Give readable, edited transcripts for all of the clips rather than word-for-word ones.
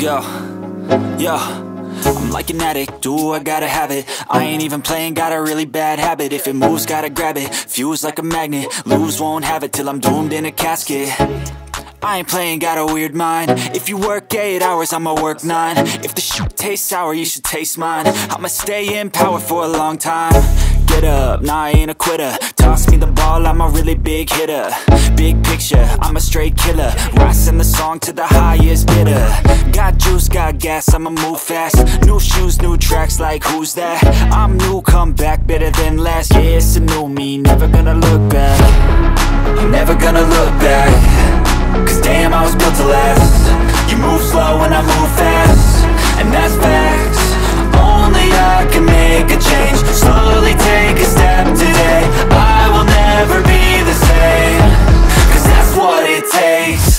Yo, yo, I'm like an addict, do I gotta have it. I ain't even playing, got a really bad habit. If it moves, gotta grab it, fuse like a magnet. Lose, won't have it till I'm doomed in a casket. I ain't playing, got a weird mind. If you work 8 hours, I'ma work 9. If the shit tastes sour, you should taste mine. I'ma stay in power for a long time. Get up, nah, I ain't a quitter. Toss me the ball, I'm a really big hitter. Big picture, I'm a straight killer. Rising the song to the highest bidder. Got juice, got gas, I'ma move fast. New shoes, new tracks, like who's that? I'm new, come back, better than last. Yeah, it's a new me, never gonna look back. I'm never gonna look back. Cause damn, I was built to last. You move slow and I move fast, and that's facts. Only I can make a change. Slowly take a step today. I will never be the same. Cause that's what it takes.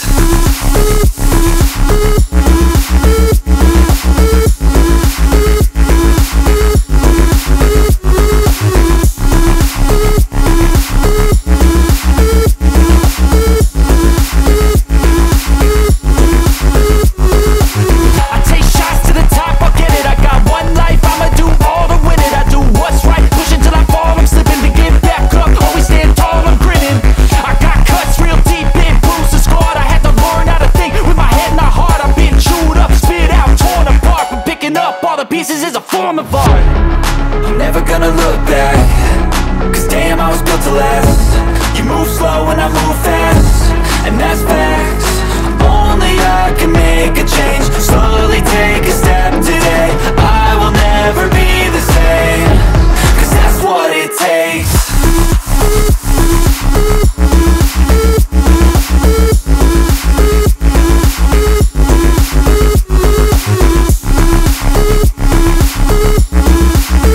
Pieces is a form of art. I'm never gonna look back. Cause damn, I was built to last.